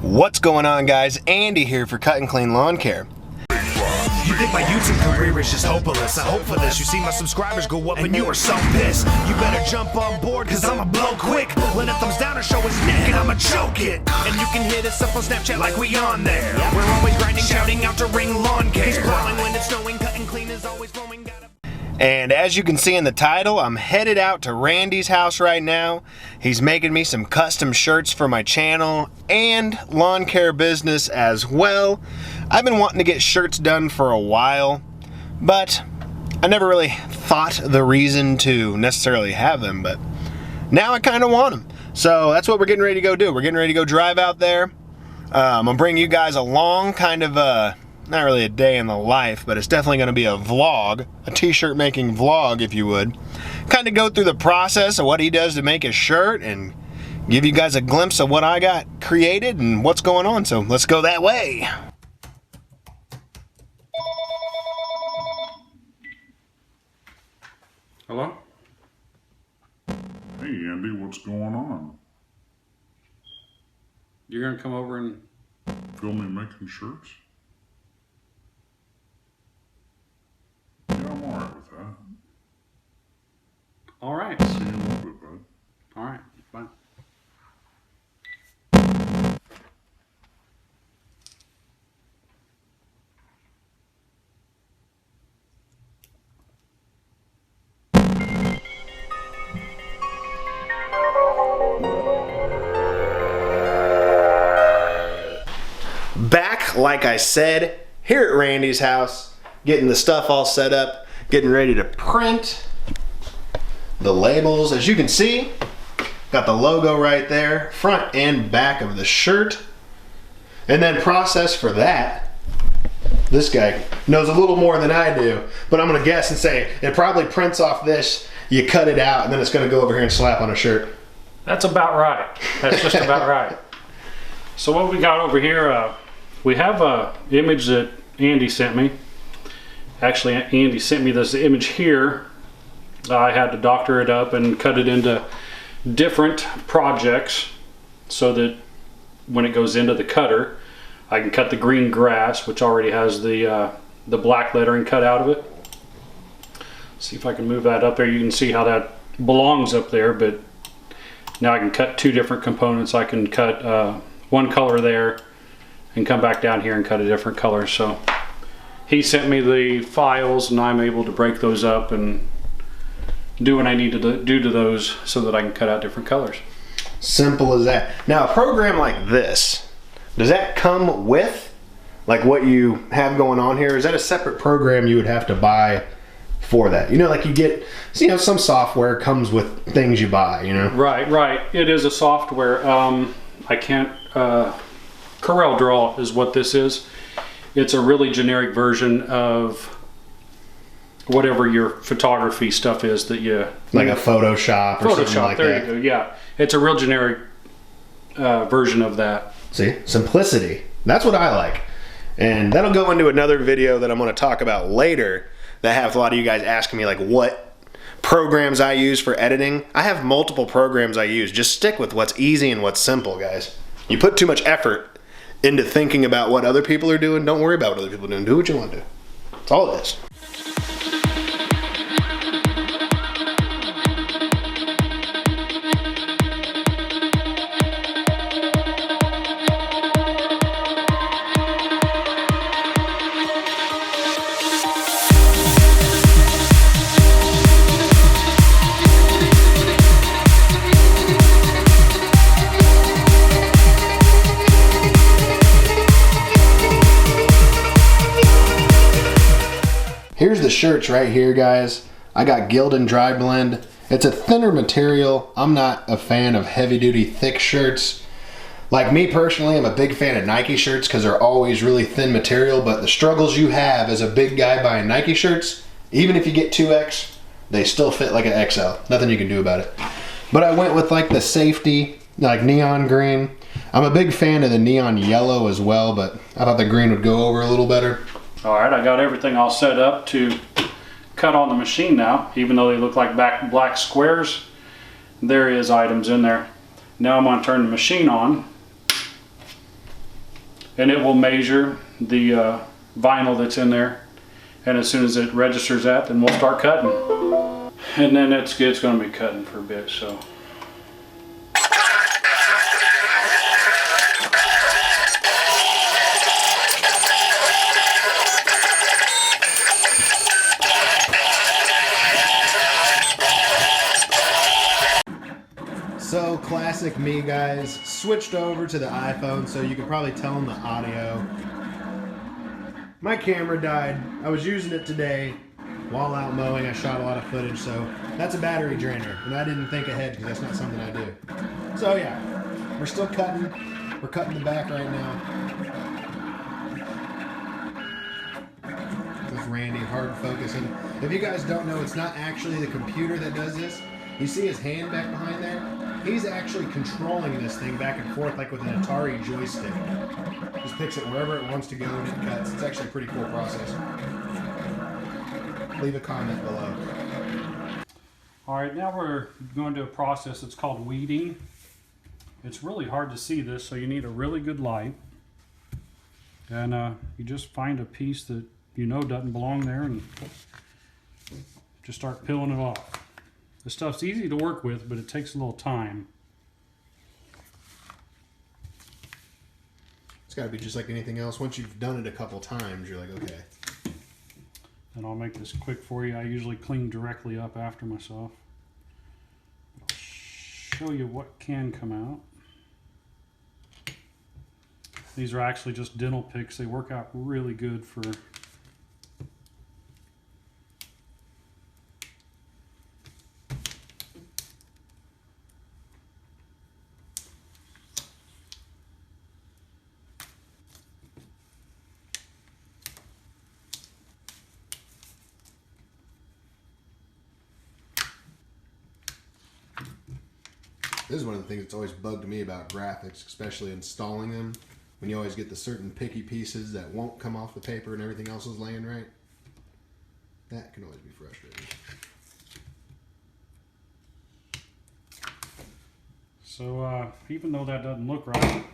What's going on, guys? Andy here for Cut and Clean Lawn Care. You think my YouTube career is just hopeless? I hope for this. You see my subscribers go up and you are so pissed. You better jump on board, cause I'ma blow quick. Let a thumbs down or show his neck and I'ma choke it. And you can hit us up on Snapchat like we on there. We're always grinding, shouting out to ring lawn care. He's plowing when it's snowing, cutting clean is always flowing. And as you can see in the title, I'm headed out to Randy's house right now. He's making me some custom shirts for my channel and lawn care business as well. I've been wanting to get shirts done for a while, but I never really thought the reason to necessarily have them, but now I kind of want them. So that's what we're getting ready to go do. We're getting ready to go drive out there. I'm gonna bring you guys along, kind of not really a day in the life, but it's definitely going to be a vlog, a t-shirt making vlog, if you would. Kind of go through the process of what he does to make a shirt and give you guys a glimpse of what I got created and what's going on. So let's go that way. Hello? Hey Andy, what's going on? You're going to come over and film me making shirts? I'm alright with that. Alright. See you in a little bit, bud. Alright, bye. Back, like I said, here at Randy's house, getting the stuff all set up, getting ready to print the labels. As you can see, got the logo right there, front and back of the shirt. And then process for that, this guy knows a little more than I do, but I'm gonna guess and say it probably prints off this, you cut it out, and then it's gonna go over here and slap on a shirt. That's about right. That's just about right. So what we got over here, we have a image that Andy sent me. Actually, Andy sent me this image here. I had to doctor it up and cut it into different projects so that when it goes into the cutter, I can cut the green grass, which already has the black lettering cut out of it. See if I can move that up there. You can see how that belongs up there, but now I can cut two different components. I can cut one color there and come back down here and cut a different color. So he sent me the files and I'm able to break those up and do what I need to do to those so that I can cut out different colors. Simple as that. Now a program like this, does that come with like what you have going on here? Is that a separate program you would have to buy for that? You know, like you get, you know, some software comes with things you buy, you know? Right. It is a software. I can't, Corel Draw is what this is. It's a really generic version of whatever your photography stuff is that you... Like a Photoshop or something like that. There you go, yeah. It's a real generic version of that. See, simplicity. That's what I like. And that'll go into another video that I'm going to talk about later that have a lot of you guys asking me like what programs I use for editing. I have multiple programs I use. Just stick with what's easy and what's simple, guys. You put too much effort into thinking about what other people are doing, don't worry about what other people are doing. Do what you want to do. That's all it is. Here's the shirts right here, guys. I got Gildan Dry Blend. It's a thinner material. I'm not a fan of heavy duty thick shirts. Like me personally, I'm a big fan of Nike shirts because they're always really thin material, but the struggles you have as a big guy buying Nike shirts, even if you get 2X, they still fit like an XL. Nothing you can do about it. But I went with like the safety, like neon green. I'm a big fan of the neon yellow as well, but I thought the green would go over a little better. All right, I got everything all set up to cut on the machine now. Even though they look like black squares, there is items in there. Now I'm going to turn the machine on and it will measure the vinyl that's in there. And as soon as it registers that, then we'll start cutting. And then it's going to be cutting for a bit, so. So classic me, guys. Switched over to the iPhone, so you can probably tell in the audio. My camera died. I was using it today while out mowing. I shot a lot of footage, so that's a battery drainer, and I didn't think ahead because that's not something I do. So yeah, we're still cutting. We're cutting the back right now. This is Randy hard focusing. If you guys don't know, it's not actually the computer that does this. You see his hand back behind there? He's actually controlling this thing back and forth like with an Atari joystick. Just picks it wherever it wants to go and it cuts. It's actually a pretty cool process. Leave a comment below. Alright, now we're going to do a process that's called weeding. It's really hard to see this, so you need a really good light. And you just find a piece that you know doesn't belong there and just start peeling it off. This stuff's easy to work with, but it takes a little time. It's got to be just like anything else. Once you've done it a couple times, you're like, okay. And I'll make this quick for you. I usually clean directly up after myself. I'll show you what can come out. These are actually just dental picks. They work out really good for This is one of the things that's always bugged me about graphics, especially installing them. When you always get the certain picky pieces that won't come off the paper and everything else is laying right. That can always be frustrating. So even though that doesn't look right,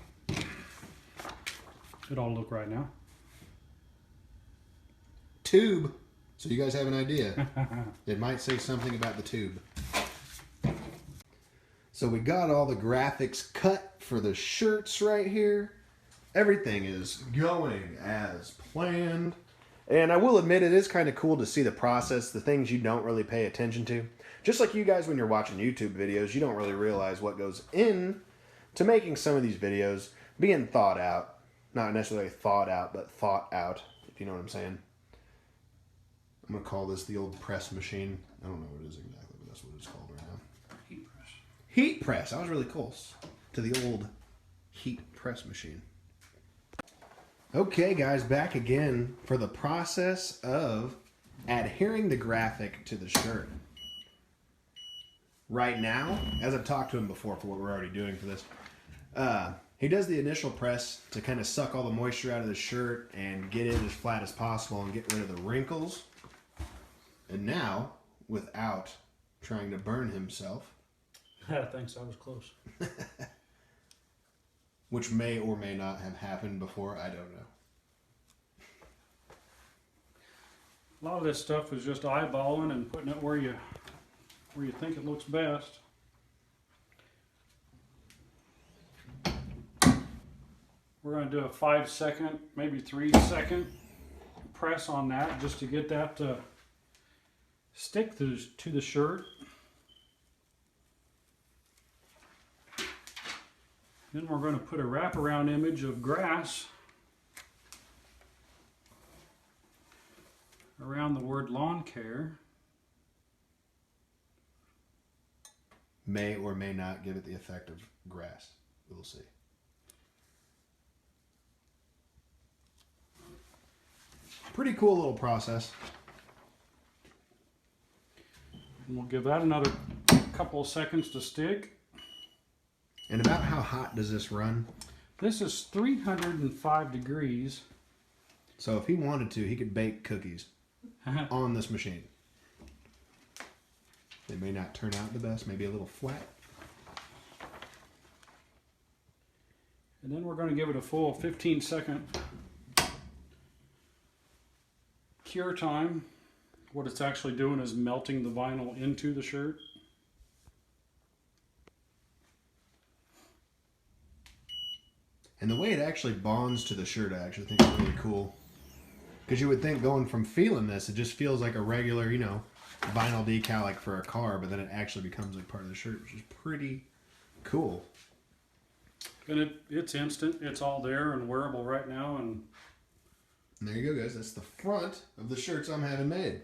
it all look right now. Tube. So you guys have an idea. It might say something about the tube. So we got all the graphics cut for the shirts right here. Everything is going as planned. And I will admit it is kind of cool to see the process, the things you don't really pay attention to. Just like you guys when you're watching YouTube videos, you don't really realize what goes in to making some of these videos being thought out. Not necessarily thought out, but thought out, if you know what I'm saying. I'm going to call this the old press machine. I don't know what it is exactly, but that's what it's called right now. Heat press. Heat press. I was really close to the old heat press machine. Okay, guys, back again for the process of adhering the graphic to the shirt. Right now, as I've talked to him before for what we're already doing for this, he does the initial press to kind of suck all the moisture out of the shirt and get it as flat as possible and get rid of the wrinkles. And now, without trying to burn himself, Thanks, I was close. which may or may not have happened before, I don't know. A lot of this stuff is just eyeballing and putting it where you think it looks best. We're going to do a 5-second, maybe 3-second press on that just to get that to stick to the shirt. Then we're going to put a wraparound image of grass around the word lawn care. May or may not give it the effect of grass. We'll see. Pretty cool little process. And we'll give that another couple of seconds to stick. And about how hot does this run? This is 305 degrees. So if he wanted to, he could bake cookies on this machine. They may not turn out the best, maybe a little flat. And then we're going to give it a full 15-second cure time. What it's actually doing is melting the vinyl into the shirt. And the way it actually bonds to the shirt, I actually think is really cool. Because you would think going from feeling this, it just feels like a regular, you know, vinyl decal like for a car, but then it actually becomes like part of the shirt, which is pretty cool. And it's instant. It's all there and wearable right now. And there you go, guys. That's the front of the shirts I'm having made.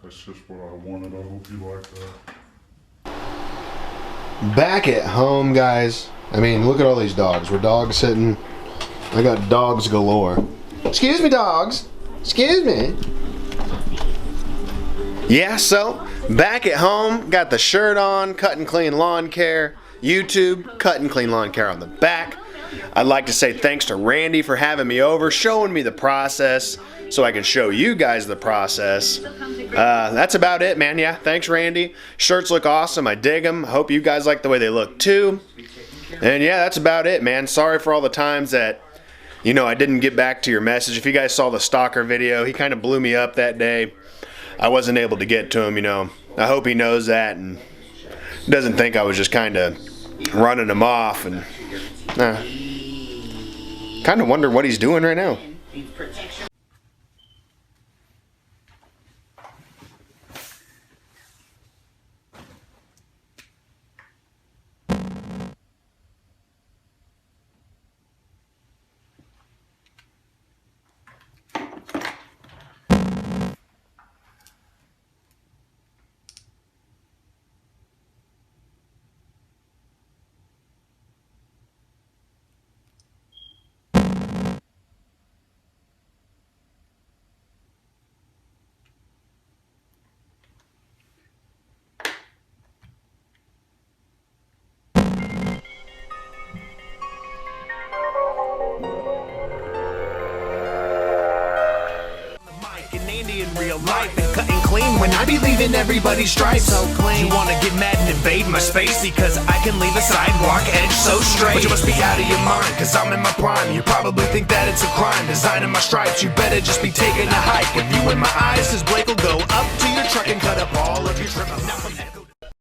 That's just what I wanted. I hope you like that. Back at home, guys. I mean, look at all these dogs. We're dog sitting. I got dogs galore. Excuse me, dogs. Excuse me. Yeah, so back at home, got the shirt on, Cut and Clean Lawn Care. YouTube, Cut and Clean Lawn Care on the back. I'd like to say thanks to Randy for having me over, showing me the process so I can show you guys the process. That's about it, man. Yeah, thanks, Randy. Shirts look awesome. I dig them. I hope you guys like the way they look too. And yeah, that's about it, man. Sorry for all the times that, you know, I didn't get back to your message. If you guys saw the Stalker video, he kind of blew me up that day. I wasn't able to get to him, you know. I hope he knows that and doesn't think I was just kind of running him off. And kind of wonder what he's doing right now. Real life and cutting clean when I be leaving everybody's stripes so clean. You wanna get mad and invade my space because I can leave a sidewalk edge so straight. But you must be out of your mind cause I'm in my prime. You probably think that it's a crime designing my stripes. You better just be taking a hike with you in my eyes cause Blake will go up to your truck and cut up all of your trim.